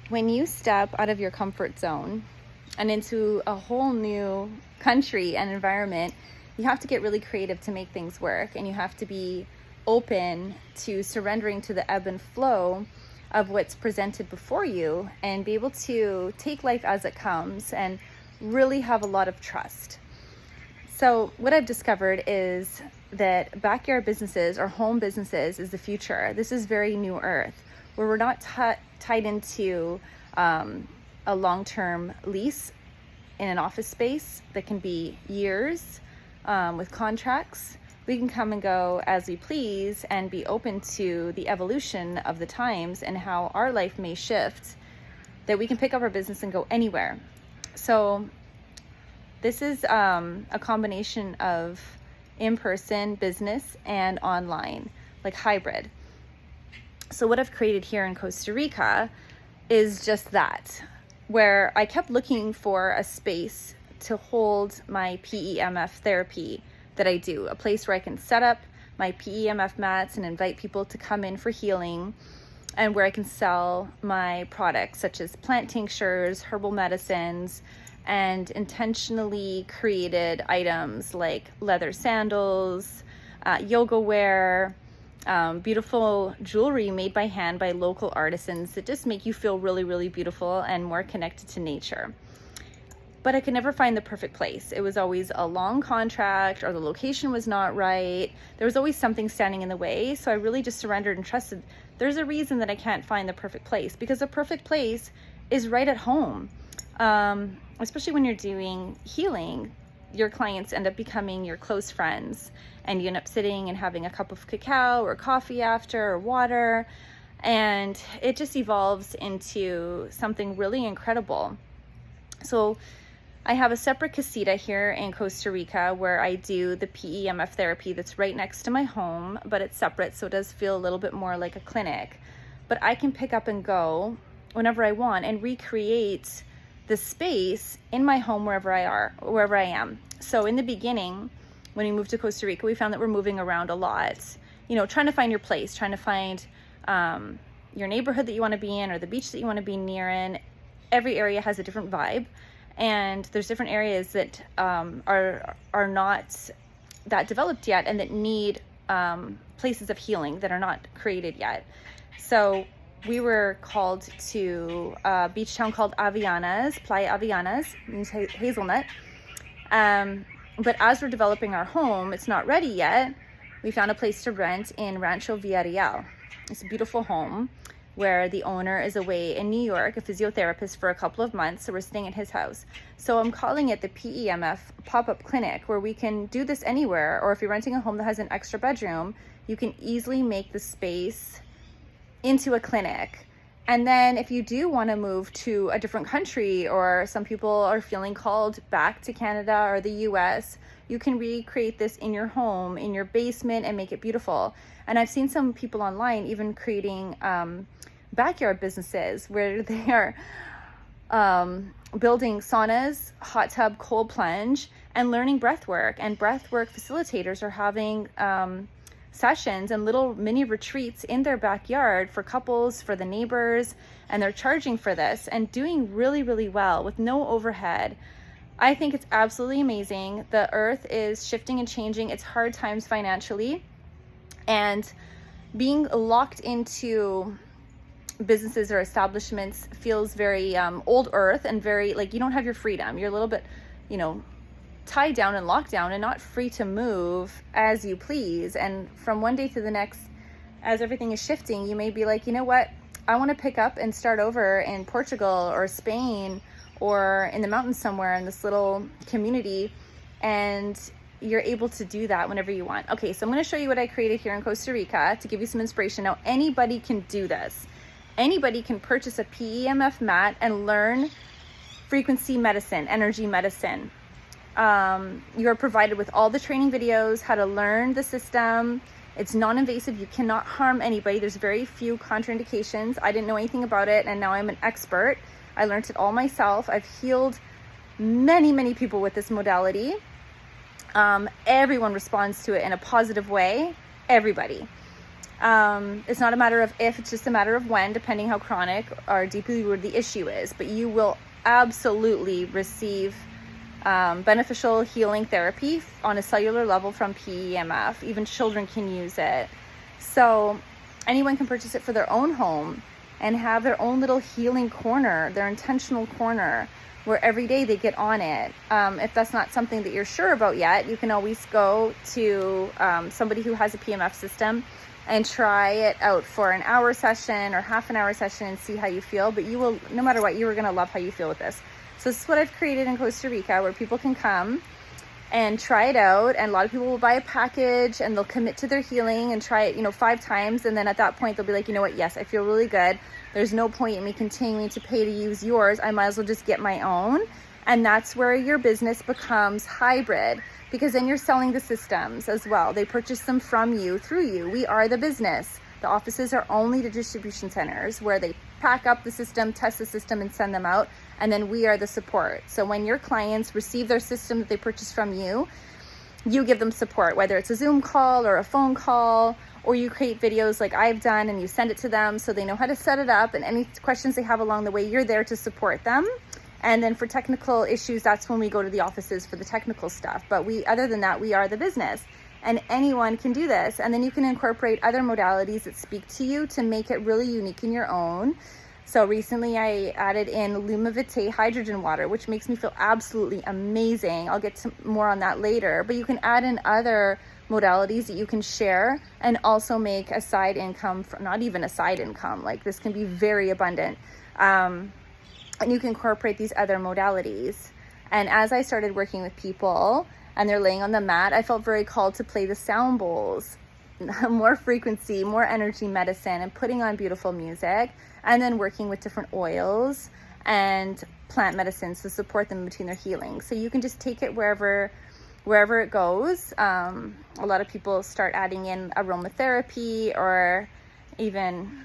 when you step out of your comfort zone and into a whole new country and environment, you have to get really creative to make things work, and you have to be open to surrendering to the ebb and flow of what's presented before you and be able to take life as it comes and really have a lot of trust. So what I've discovered is that backyard businesses or home businesses is the future. This is very new earth, where we're not tied into a long-term lease in an office space that can be years with contracts. We can come and go as we please and be open to the evolution of the times and how our life may shift, that we can pick up our business and go anywhere. So this is a combination of in-person business and online, like hybrid. So what I've created here in Costa Rica is just that, where I kept looking for a space to hold my PEMF therapy that I do, a place where I can set up my PEMF mats and invite people to come in for healing, and where I can sell my products such as plant tinctures, herbal medicines, and intentionally created items like leather sandals, yoga wear, beautiful jewelry made by hand by local artisans that just make you feel really, really beautiful and more connected to nature. But I could never find the perfect place. It was always a long contract, or the location was not right. There was always something standing in the way. So I really just surrendered and trusted there's a reason that I can't find the perfect place, because the perfect place is right at home. Especially when you're doing healing, your clients end up becoming your close friends, and you end up sitting and having a cup of cacao or coffee after, or water, and it just evolves into something really incredible. So I have a separate casita here in Costa Rica where I do the PEMF therapy that's right next to my home, but it's separate, so it does feel a little bit more like a clinic. But I can pick up and go whenever I want and recreate the space in my home wherever I am. So in the beginning, when we moved to Costa Rica, we found that we're moving around a lot, trying to find your place, trying to find your neighborhood that you want to be in, or the beach that you want to be near in. Every area has a different vibe, and there's different areas that are not that developed yet, and that need places of healing that are not created yet. So we were called to a beach town called Avellanas, Playa Avellanas, means hazelnut. But as we're developing our home, it's not ready yet. We found a place to rent in Rancho Villarreal. It's a beautiful home where the owner is away in New York, a physiotherapist, for a couple of months. So we're staying at his house. So I'm calling it the PEMF pop-up clinic, where we can do this anywhere. Or if you're renting a home that has an extra bedroom, you can easily make the space into a clinic. And then if you do want to move to a different country, or some people are feeling called back to Canada or the US, you can recreate this in your home, in your basement, and make it beautiful. And I've seen some people online even creating backyard businesses where they are building saunas, hot tub, cold plunge, and learning breath work. And breath work facilitators are having sessions and little mini retreats in their backyard for couples, for the neighbors, and they're charging for this and doing really, really well with no overhead. I think it's absolutely amazing. The earth is shifting and changing. It's hard times financially, and being locked into businesses or establishments feels very old earth, and very like you don't have your freedom. You're a little bit, tied down and locked down and not free to move as you please. And from one day to the next, as everything is shifting, you may be like, you know what, I want to pick up and start over in Portugal or Spain or in the mountains somewhere in this little community. And you're able to do that whenever you want. Okay, so I'm going to show you what I created here in Costa Rica to give you some inspiration. Now, anybody can do this. Anybody can purchase a PEMF mat and learn frequency medicine, energy medicine. You are provided with all the training videos, how to learn the system. It's non-invasive. You cannot harm anybody. There's very few contraindications. I didn't know anything about it, and now I'm an expert. I learned it all myself. I've healed many, many people with this modality. Everyone responds to it in a positive way. Everybody. It's not a matter of if, it's just a matter of when, depending how chronic or deeply rooted the issue is. But you will absolutely receive beneficial healing therapy on a cellular level from PEMF. Even children can use it. So anyone can purchase it for their own home and have their own little healing corner, their intentional corner, where every day they get on it. If that's not something that you're sure about yet, you can always go to somebody who has a PEMF system and try it out for an hour session or half an hour session and see how you feel. But you will, no matter what, you are going to love how you feel with this. So this is what I've created in Costa Rica, where people can come and try it out. And a lot of people will buy a package and they'll commit to their healing and try it, 5 times. And then at that point, they'll be like, you know what? Yes, I feel really good. There's no point in me continuing to pay to use yours. I might as well just get my own. And that's where your business becomes hybrid, because then you're selling the systems as well. They purchase them from you, through you. We are the business. The offices are only the distribution centers where they pack up the system, test the system, and send them out. And then we are the support. So when your clients receive their system that they purchase from you, you give them support, whether it's a Zoom call or a phone call, or you create videos like I've done and you send it to them so they know how to set it up, and any questions they have along the way, you're there to support them. And then for technical issues, that's when we go to the offices for the technical stuff. But other than that, we are the business, and anyone can do this. And then you can incorporate other modalities that speak to you to make it really unique in your own. So recently I added in Lumavite hydrogen water, which makes me feel absolutely amazing. I'll get to more on that later, but you can add in other modalities that you can share and also make a side income, not even a side income, like this can be very abundant. And you can incorporate these other modalities. And as I started working with people and they're laying on the mat, I felt very called to play the sound bowls, more frequency, more energy medicine, and putting on beautiful music, and then working with different oils and plant medicines to support them between their healing. So you can just take it wherever it goes. A lot of people start adding in aromatherapy or even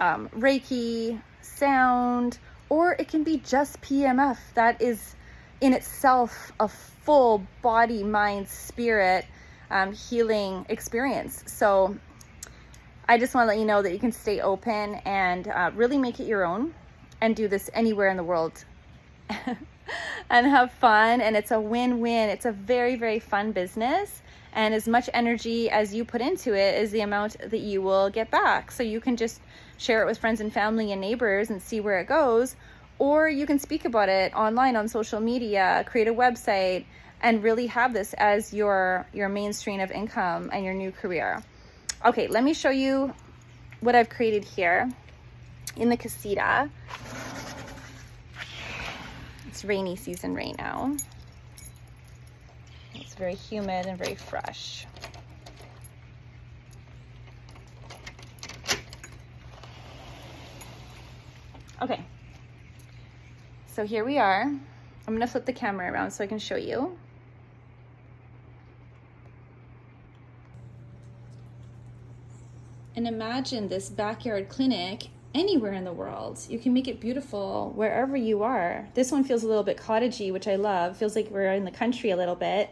Reiki, sound, or it can be just PEMF. That is in itself a full body, mind, spirit healing experience. So I just want to let you know that you can stay open and really make it your own and do this anywhere in the world and have fun. And it's a win-win. It's a very, very fun business. And as much energy as you put into it is the amount that you will get back. So you can just share it with friends and family and neighbors and see where it goes. Or you can speak about it online on social media, create a website, and really have this as your main stream of income and your new career. Okay, let me show you what I've created here in the casita. It's rainy season right now. It's very humid and very fresh. Okay, so here we are. I'm gonna flip the camera around so I can show you. And imagine this backyard clinic anywhere in the world. You can make it beautiful wherever you are. This one feels a little bit cottagey, which I love. Feels like we're in the country a little bit,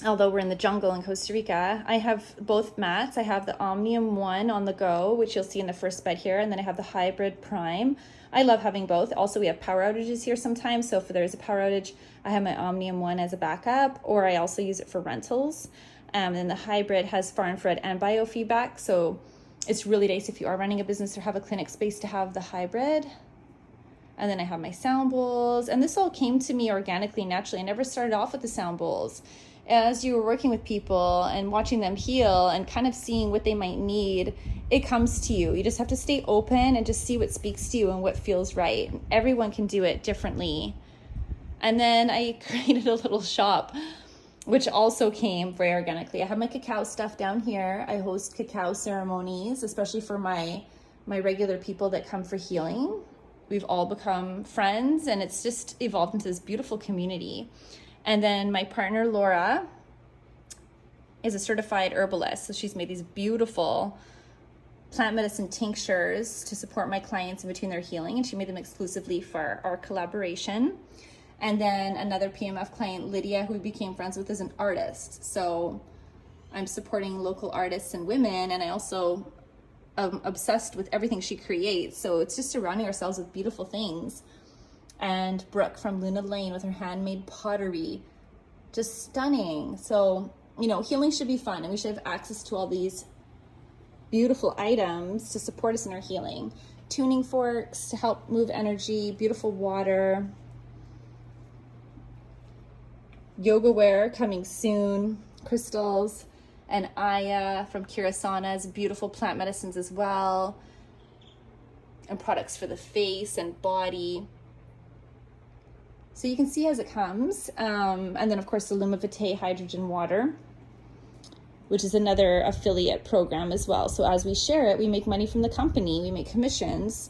although we're in the jungle in Costa Rica. I have both mats. I have the Omnium one on the go, which you'll see in the first bed here, and then I have the Hybrid Prime. I love having both. Also, we have power outages here sometimes, so if there's a power outage, I have my Omnium one as a backup, or I also use it for rentals. And the Hybrid has far infrared and biofeedback, so it's really nice if you are running a business or have a clinic space to have the Hybrid. And then I have my sound bowls, and this all came to me organically, naturally. I never started off with the sound bowls. As you were working with people and watching them heal and kind of seeing what they might need, it comes to you. You just have to stay open and just see what speaks to you and what feels right. Everyone can do it differently. And then I created a little shop, which also came very organically. I have my cacao stuff down here. I host cacao ceremonies, especially for my regular people that come for healing. We've all become friends, and it's just evolved into this beautiful community. And then my partner, Laura, is a certified herbalist. So she's made these beautiful plant medicine tinctures to support my clients in between their healing. And she made them exclusively for our collaboration. And then another PEMF client, Lydia, who we became friends with, is an artist. So I'm supporting local artists and women, and I also am obsessed with everything she creates. So it's just surrounding ourselves with beautiful things. And Brooke from Luna Lane with her handmade pottery, just stunning. So, you know, healing should be fun, and we should have access to all these beautiful items to support us in our healing. Tuning forks to help move energy, beautiful water, yoga wear coming soon, crystals, and Aya from Kirasana's beautiful plant medicines as well, and products for the face and body. So you can see as it comes. And then of course the Luma Vitae hydrogen water, which is another affiliate program as well. So as we share it, we make money from the company, we make commissions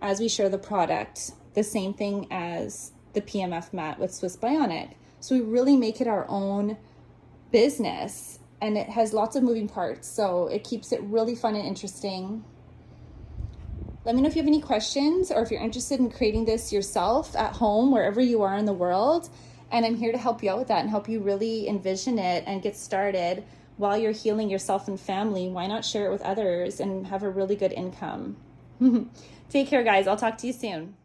as we share the product, the same thing as the PEMF mat with Swiss Bionic. So we really make it our own business, and it has lots of moving parts. So it keeps it really fun and interesting. Let me know if you have any questions, or if you're interested in creating this yourself at home, wherever you are in the world. And I'm here to help you out with that and help you really envision it and get started while you're healing yourself and family. Why not share it with others and have a really good income? Take care, guys. I'll talk to you soon.